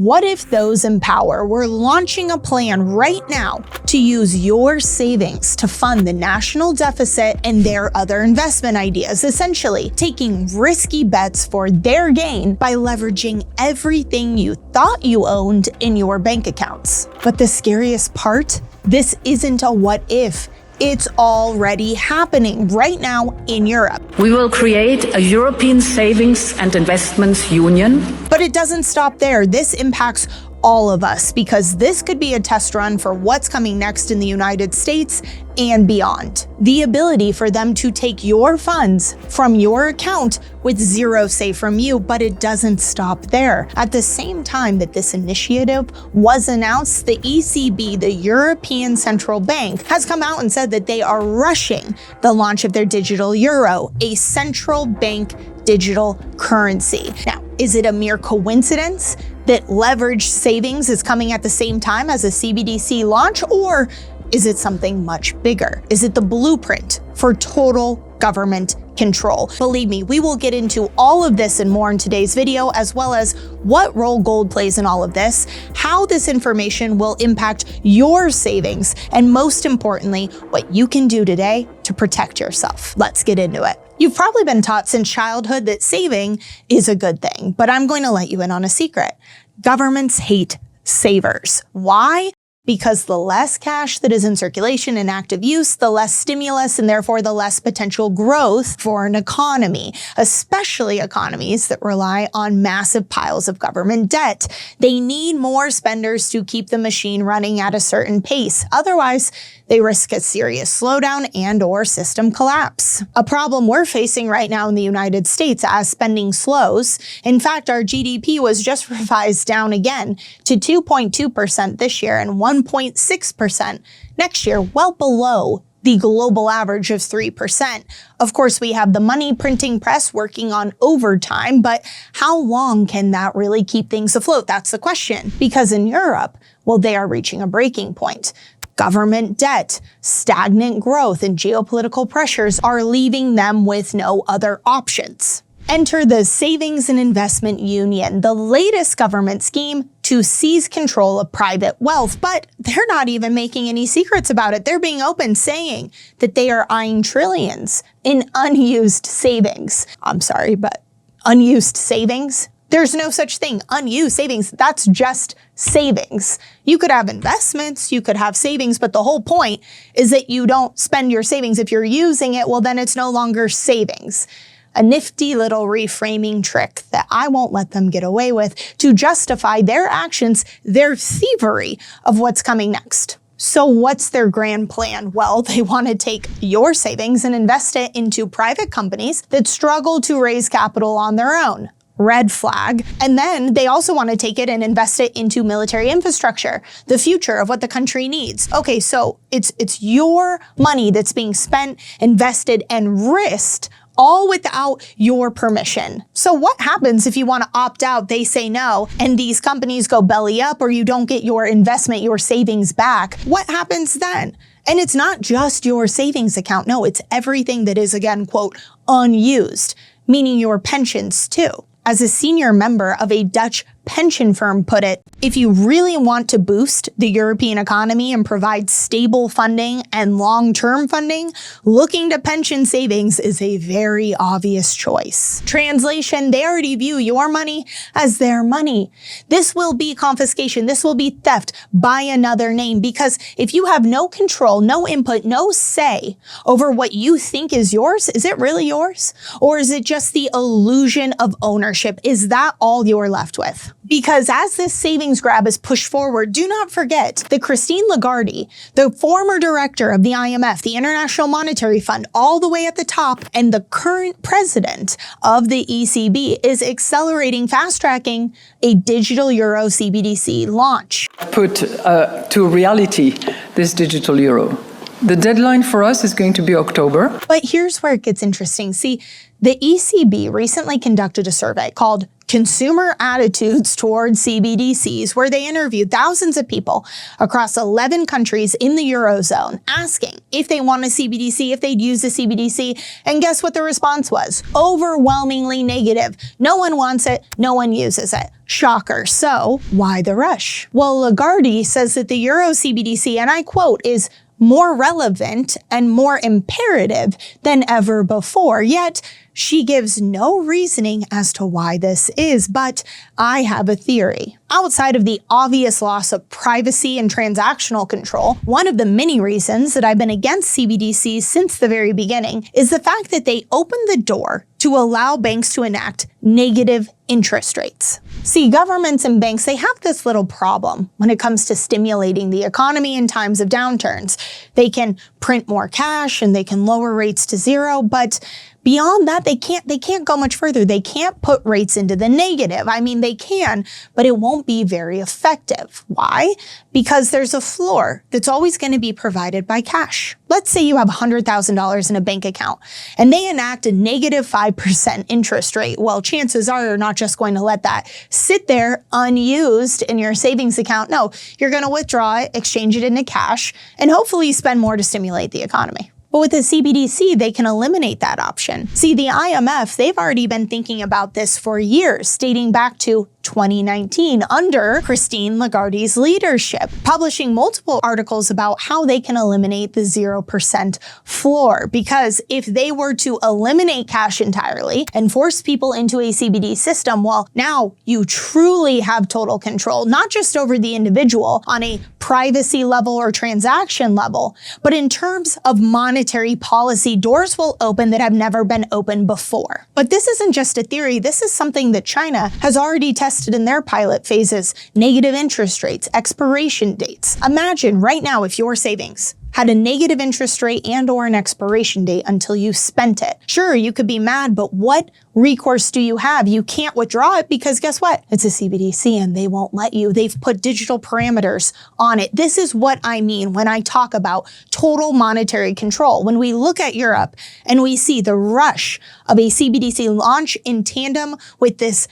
What if those in power were launching a plan right now to use your savings to fund the national deficit and their other investment ideas, essentially taking risky bets for their gain by leveraging everything you thought you owned in your bank accounts? But the scariest part? This isn't a what if. It's already happening right now in Europe. We will create a European Savings and Investments Union. But it doesn't stop there. This impacts all of us because this could be a test run for what's coming next in the United States and beyond. The ability for them to take your funds from your account with zero say from you, but it doesn't stop there. At the same time that this initiative was announced, the ECB, the European Central Bank, has come out and said that they are rushing the launch of their digital euro, a central bank digital currency. Now, is it a mere coincidence that leveraged savings is coming at the same time as a CBDC launch, or is it something much bigger? Is it the blueprint for total government control? Believe me, we will get into all of this and more in today's video, as well as what role gold plays in all of this, how this information will impact your savings, and most importantly, what you can do today to protect yourself. Let's get into it. You've probably been taught since childhood that saving is a good thing, but I'm going to let you in on a secret. Governments hate savers. Why? Because the less cash that is in circulation and active use, the less stimulus and therefore the less potential growth for an economy, especially economies that rely on massive piles of government debt. They need more spenders to keep the machine running at a certain pace. Otherwise, they risk a serious slowdown and/or system collapse. A problem we're facing right now in the United States as spending slows. In fact, our GDP was just revised down again to 2.2% this year and 1.6% next year, well below the global average of 3%. Of course, we have the money printing press working on overtime, but how long can that really keep things afloat? That's the question. Because in Europe, well, they are reaching a breaking point. Government debt, stagnant growth, and geopolitical pressures are leaving them with no other options. Enter the Savings and Investment Union, the latest government scheme to seize control of private wealth. But they're not even making any secrets about it. They're being open, saying that they are eyeing trillions in unused savings. I'm sorry, but unused savings? There's no such thing. Unused savings, that's just savings. You could have investments, you could have savings, but the whole point is that you don't spend your savings. If you're using it, well, then it's no longer savings. A nifty little reframing trick that I won't let them get away with to justify their actions, their thievery of what's coming next. So what's their grand plan? Well, they want to take your savings and invest it into private companies that struggle to raise capital on their own. Red flag. And then they also want to take it and invest it into military infrastructure, the future of what the country needs. Okay, so it's your money that's being spent, invested, and risked all without your permission. So what happens if you want to opt out, they say no, and these companies go belly up, or you don't get your investment, your savings back? What happens then? And it's not just your savings account. No, it's everything that is, again, quote, unused, meaning your pensions too. As a senior member of a Dutch pension firm put it, if you really want to boost the European economy and provide stable funding and long-term funding, looking to pension savings is a very obvious choice. Translation, they already view your money as their money. This will be confiscation. This will be theft by another name, because if you have no control, no input, no say over what you think is yours, is it really yours? Or is it just the illusion of ownership? Is that all you're left with? Because as this savings grab is pushed forward, do not forget that Christine Lagarde, the former director of the IMF, the International Monetary Fund, all the way at the top, and the current president of the ECB, is accelerating, fast-tracking a digital euro CBDC launch. Put to reality this digital euro. The deadline for us is going to be October. But here's where it gets interesting. See, the ECB recently conducted a survey called Consumer Attitudes Towards CBDCs, where they interviewed thousands of people across 11 countries in the Eurozone, asking if they want a CBDC, if they'd use a CBDC, and guess what the response was? Overwhelmingly negative. No one wants it, no one uses it. Shocker. So, why the rush? Well, Lagarde says that the Euro CBDC, and I quote, is more relevant and more imperative than ever before. Yet, she gives no reasoning as to why this is, but I have a theory. Outside of the obvious loss of privacy and transactional control, one of the many reasons that I've been against CBDCs since the very beginning is the fact that they open the door to allow banks to enact negative interest rates. See, governments and banks, they have this little problem when it comes to stimulating the economy in times of downturns. They can print more cash and they can lower rates to zero, but beyond that, they can't go much further. They can't put rates into the negative. I mean, they can, but it won't be very effective. Why? Because there's a floor that's always going to be provided by cash. Let's say you have $100,000 in a bank account and they enact a negative 5% interest rate. Well, chances are you're not just going to let that sit there unused in your savings account. No, you're going to withdraw it, exchange it into cash, and hopefully spend more to stimulate the economy. But with a CBDC, they can eliminate that option. See, the IMF, they've already been thinking about this for years, dating back to 2019 under Christine Lagarde's leadership, publishing multiple articles about how they can eliminate the 0% floor. Because if they were to eliminate cash entirely and force people into a CBD system, well, now you truly have total control, not just over the individual on a privacy level or transaction level, but in terms of monetary policy, doors will open that have never been opened before. But this isn't just a theory. This is something that China has already tested in their pilot phases: negative interest rates, expiration dates. Imagine right now if your savings had a negative interest rate and or an expiration date until you spent it. Sure, you could be mad, but what recourse do you have? You can't withdraw it because guess what? It's a CBDC and they won't let you. They've put digital parameters on it. This is what I mean when I talk about total monetary control. When we look at Europe and we see the rush of a CBDC launch in tandem with this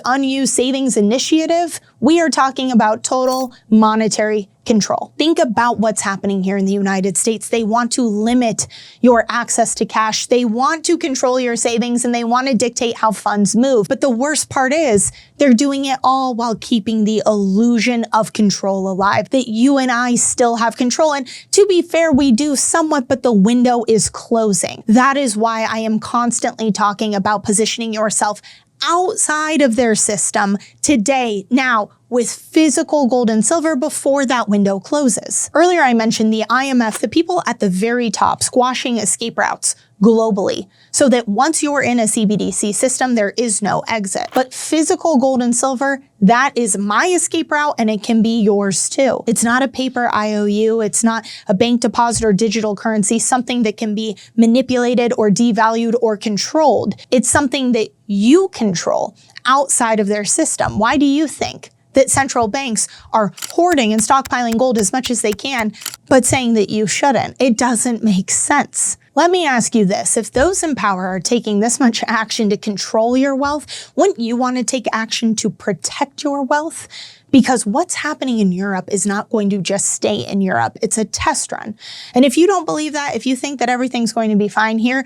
unused savings initiative, we are talking about total monetary control. Think about what's happening here in the United States. They want to limit your access to cash. They want to control your savings and they want to dictate how funds move. But the worst part is they're doing it all while keeping the illusion of control alive, that you and I still have control. And to be fair, we do somewhat, but the window is closing. That is why I am constantly talking about positioning yourself outside of their system today, now, with physical gold and silver before that window closes. Earlier I mentioned the IMF, the people at the very top squashing escape routes globally, so that once you're in a CBDC system, there is no exit. But physical gold and silver, that is my escape route and it can be yours too. It's not a paper IOU, it's not a bank deposit or digital currency, something that can be manipulated or devalued or controlled. It's something that you control outside of their system. Why do you think that central banks are hoarding and stockpiling gold as much as they can, but saying that you shouldn't? It doesn't make sense. Let me ask you this. If those in power are taking this much action to control your wealth, wouldn't you want to take action to protect your wealth? Because what's happening in Europe is not going to just stay in Europe. It's a test run. And if you don't believe that, if you think that everything's going to be fine here,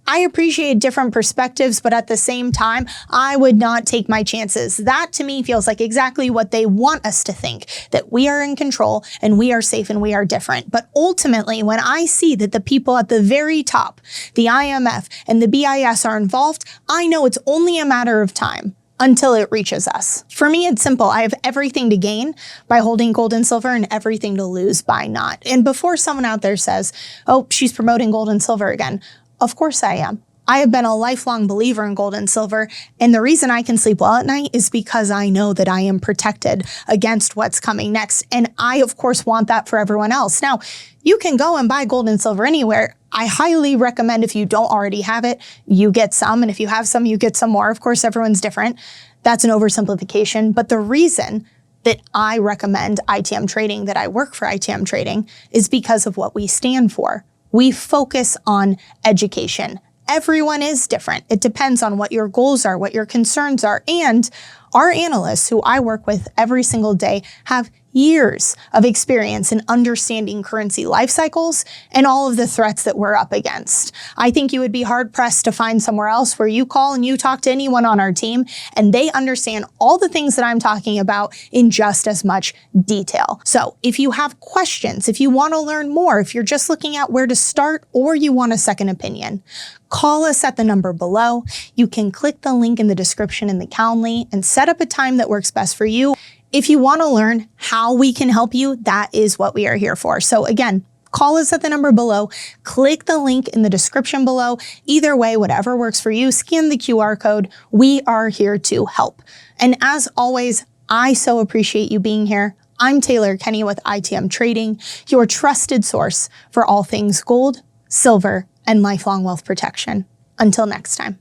I appreciate different perspectives, but at the same time, I would not take my chances. That to me feels like exactly what they want us to think, that we are in control and we are safe and we are different. But ultimately, when I see that the people at the very top, the IMF and the BIS are involved, I know it's only a matter of time until it reaches us. For me, it's simple. I have everything to gain by holding gold and silver and everything to lose by not. And before someone out there says, oh, she's promoting gold and silver again, of course I am. I have been a lifelong believer in gold and silver, and the reason I can sleep well at night is because I know that I am protected against what's coming next, and I, of course, want that for everyone else. Now, you can go and buy gold and silver anywhere. I highly recommend, if you don't already have it, you get some, and if you have some, you get some more. Of course, everyone's different. That's an oversimplification, but the reason that I recommend ITM Trading, that I work for ITM Trading, is because of what we stand for. We focus on education, Everyone is different. It depends on what your goals are, what your concerns are, and our analysts, who I work with every single day, have years of experience in understanding currency life cycles and all of the threats that we're up against. I think you would be hard-pressed to find somewhere else where you call and you talk to anyone on our team and they understand all the things that I'm talking about in just as much detail. So if you have questions, if you want to learn more, if you're just looking at where to start or you want a second opinion, call us at the number below. You can click the link in the description in the Calendly and set up a time that works best for you. If you want to learn how we can help you, that is what we are here for. So again, call us at the number below, click the link in the description below. Either way, whatever works for you, scan the QR code. We are here to help. And as always, I so appreciate you being here. I'm Taylor Kenny with ITM Trading, your trusted source for all things gold, silver, and lifelong wealth protection. Until next time.